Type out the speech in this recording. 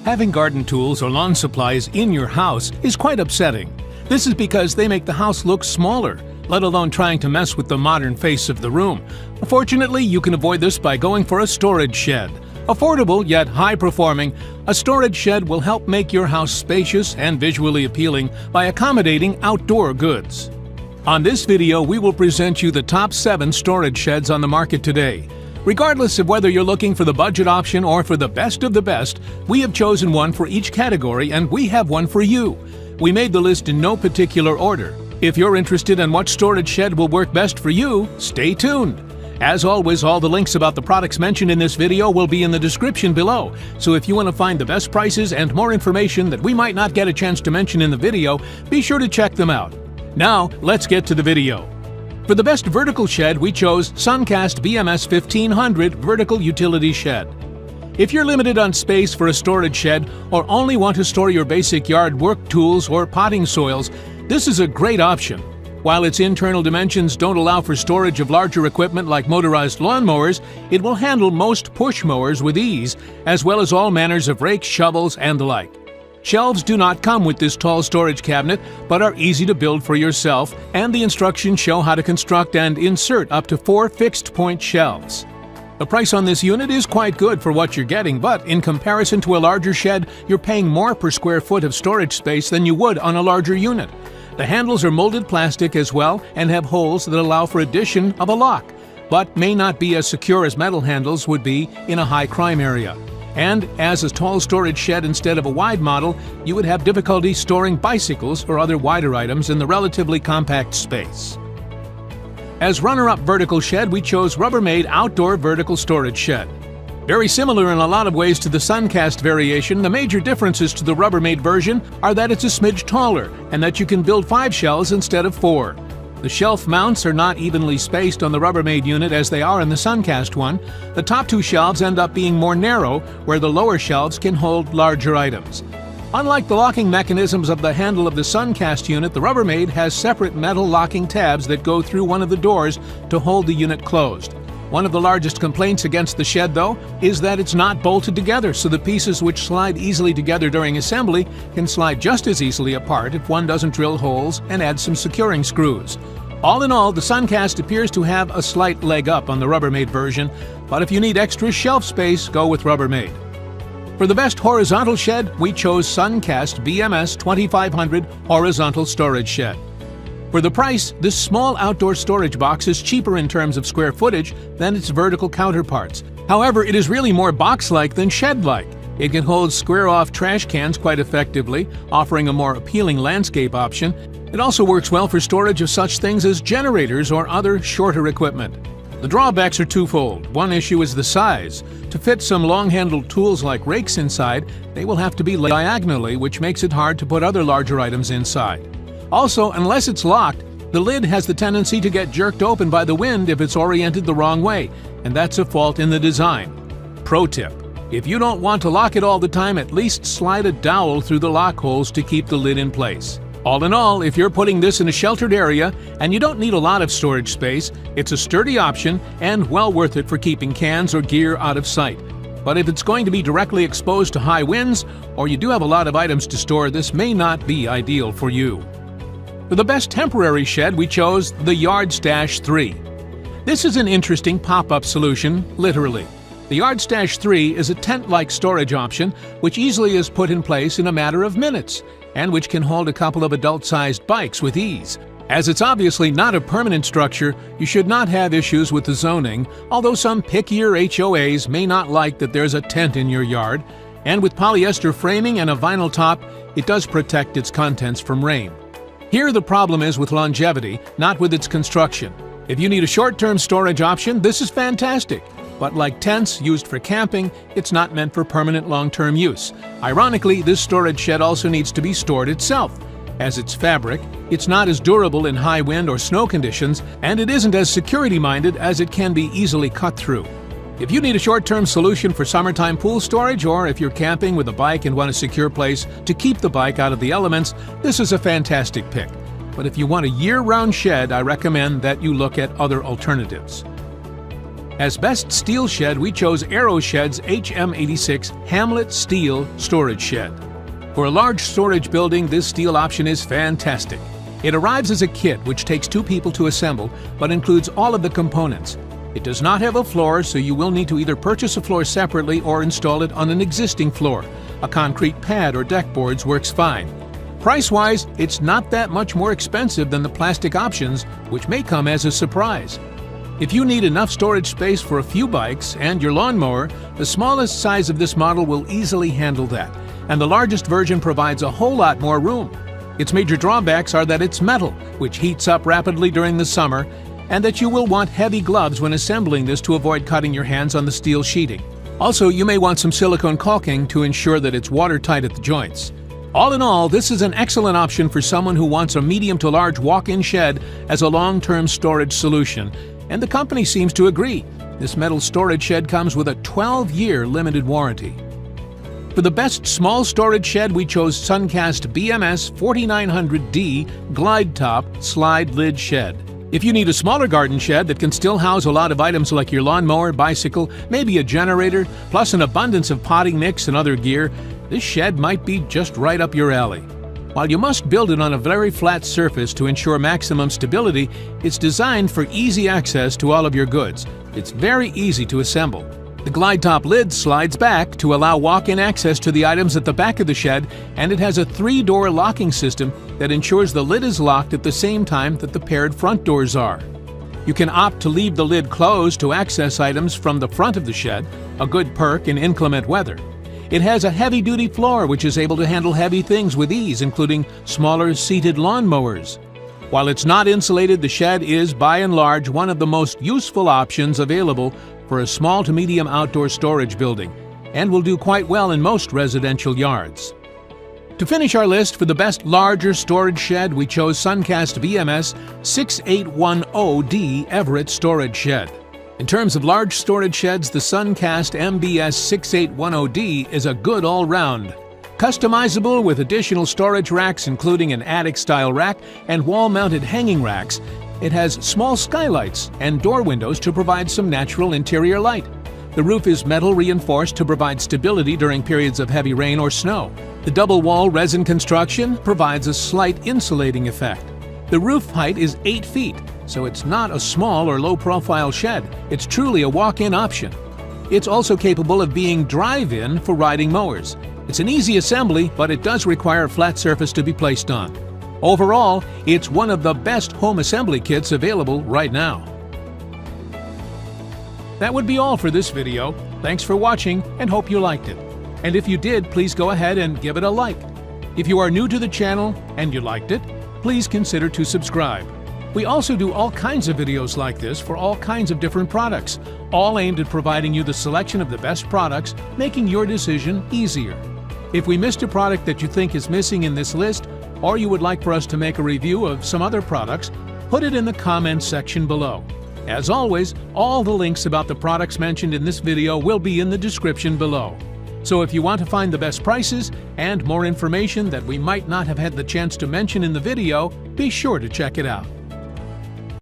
Having garden tools or lawn supplies in your house is quite upsetting. This is because they make the house look smaller, let alone trying to mess with the modern face of the room. Fortunately, you can avoid this by going for a storage shed. Affordable yet high-performing, a storage shed will help make your house spacious and visually appealing by accommodating outdoor goods. On this video, we will present you the top 7 storage sheds on the market today. Regardless of whether you're looking for the budget option or for the best of the best, we have chosen one for each category and we have one for you. We made the list in no particular order. If you're interested in what storage shed will work best for you, stay tuned. As always, all the links about the products mentioned in this video will be in the description below, so if you want to find the best prices and more information that we might not get a chance to mention in the video, be sure to check them out. Now, let's get to the video. For the best vertical shed, we chose Suncast BMS 1500 Vertical Utility Shed. If you're limited on space for a storage shed or only want to store your basic yard work tools or potting soils, this is a great option. While its internal dimensions don't allow for storage of larger equipment like motorized lawnmowers, it will handle most push mowers with ease, as well as all manners of rakes, shovels, and the like. Shelves do not come with this tall storage cabinet, but are easy to build for yourself, and the instructions show how to construct and insert up to 4 fixed-point shelves. The price on this unit is quite good for what you're getting, but in comparison to a larger shed, you're paying more per square foot of storage space than you would on a larger unit. The handles are molded plastic as well and have holes that allow for addition of a lock, but may not be as secure as metal handles would be in a high crime area. And as a tall storage shed instead of a wide model, you would have difficulty storing bicycles or other wider items in the relatively compact space. As runner-up vertical shed, we chose Rubbermaid Outdoor Vertical Storage Shed. Very similar in a lot of ways to the Suncast variation, the major differences to the Rubbermaid version are that it's a smidge taller and that you can build 5 shelves instead of 4. The shelf mounts are not evenly spaced on the Rubbermaid unit as they are in the Suncast one. The top 2 shelves end up being more narrow, where the lower shelves can hold larger items. Unlike the locking mechanisms of the handle of the Suncast unit, the Rubbermaid has separate metal locking tabs that go through one of the doors to hold the unit closed. One of the largest complaints against the shed, though, is that it's not bolted together, so the pieces which slide easily together during assembly can slide just as easily apart if one doesn't drill holes and add some securing screws. All in all, the Suncast appears to have a slight leg up on the Rubbermaid version, but if you need extra shelf space, go with Rubbermaid. For the best horizontal shed, we chose Suncast BMS 2500 Horizontal Storage Shed. For the price, this small outdoor storage box is cheaper in terms of square footage than its vertical counterparts. However, it is really more box-like than shed-like. It can hold square-off trash cans quite effectively, offering a more appealing landscape option. It also works well for storage of such things as generators or other shorter equipment. The drawbacks are twofold. One issue is the size. To fit some long-handled tools like rakes inside, they will have to be laid diagonally, which makes it hard to put other larger items inside. Also, unless it's locked, the lid has the tendency to get jerked open by the wind if it's oriented the wrong way, and that's a fault in the design. Pro tip: if you don't want to lock it all the time, at least slide a dowel through the lock holes to keep the lid in place. All in all, if you're putting this in a sheltered area and you don't need a lot of storage space, it's a sturdy option and well worth it for keeping cans or gear out of sight. But if it's going to be directly exposed to high winds, or you do have a lot of items to store, this may not be ideal for you. For the best temporary shed, we chose the Yard Stash 3. This is an interesting pop-up solution, literally. The Yard Stash 3 is a tent-like storage option which easily is put in place in a matter of minutes, and which can hold a couple of adult-sized bikes with ease. As it's obviously not a permanent structure, you should not have issues with the zoning, although some pickier HOAs may not like that there's a tent in your yard, and with polyester framing and a vinyl top, it does protect its contents from rain. Here the problem is with longevity, not with its construction. If you need a short-term storage option, this is fantastic. But like tents used for camping, it's not meant for permanent long-term use. Ironically, this storage shed also needs to be stored itself. As it's fabric, it's not as durable in high wind or snow conditions, and it isn't as security-minded as it can be easily cut through. If you need a short-term solution for summertime pool storage, or if you're camping with a bike and want a secure place to keep the bike out of the elements, this is a fantastic pick. But if you want a year-round shed, I recommend that you look at other alternatives. As best steel shed, we chose AeroShed's HM86 Hamlet Steel Storage Shed. For a large storage building, this steel option is fantastic. It arrives as a kit which takes 2 people to assemble, but includes all of the components. It does not have a floor, so you will need to either purchase a floor separately or install it on an existing floor. A concrete pad or deck boards works fine. Price-wise, it's not that much more expensive than the plastic options, which may come as a surprise. If you need enough storage space for a few bikes and your lawnmower, the smallest size of this model will easily handle that, and the largest version provides a whole lot more room. Its major drawbacks are that it's metal, which heats up rapidly during the summer, and that you will want heavy gloves when assembling this to avoid cutting your hands on the steel sheeting. Also, you may want some silicone caulking to ensure that it's watertight at the joints. All in all, this is an excellent option for someone who wants a medium to large walk-in shed as a long-term storage solution, and the company seems to agree. This metal storage shed comes with a 12-year limited warranty. For the best small storage shed, we chose Suncast BMS 4900D Glide Top Slide Lid Shed. If you need a smaller garden shed that can still house a lot of items like your lawnmower, bicycle, maybe a generator, plus an abundance of potting mix and other gear, this shed might be just right up your alley. While you must build it on a very flat surface to ensure maximum stability, it's designed for easy access to all of your goods. It's very easy to assemble. The glide top lid slides back to allow walk-in access to the items at the back of the shed, and it has a 3-door locking system that ensures the lid is locked at the same time that the paired front doors are. You can opt to leave the lid closed to access items from the front of the shed, a good perk in inclement weather. It has a heavy-duty floor which is able to handle heavy things with ease, including smaller seated lawnmowers. While it's not insulated, the shed is, by and large, one of the most useful options available for a small to medium outdoor storage building, and will do quite well in most residential yards. To finish our list for the best larger storage shed, we chose Suncast BMS 6810D Everett Storage Shed. In terms of large storage sheds, the Suncast MBS 6810D is a good all-round. Customizable with additional storage racks including an attic-style rack and wall-mounted hanging racks, it has small skylights and door windows to provide some natural interior light. The roof is metal reinforced to provide stability during periods of heavy rain or snow. The double-wall resin construction provides a slight insulating effect. The roof height is 8 feet, so it's not a small or low-profile shed. It's truly a walk-in option. It's also capable of being drive-in for riding mowers. It's an easy assembly, but it does require a flat surface to be placed on. Overall, it's one of the best home assembly kits available right now. That would be all for this video. Thanks for watching and hope you liked it. And if you did, please go ahead and give it a like. If you are new to the channel and you liked it, please consider to subscribe. We also do all kinds of videos like this for all kinds of different products, all aimed at providing you the selection of the best products, making your decision easier. If we missed a product that you think is missing in this list, or you would like for us to make a review of some other products, put it in the comments section below. As always, all the links about the products mentioned in this video will be in the description below. So if you want to find the best prices and more information that we might not have had the chance to mention in the video, be sure to check it out.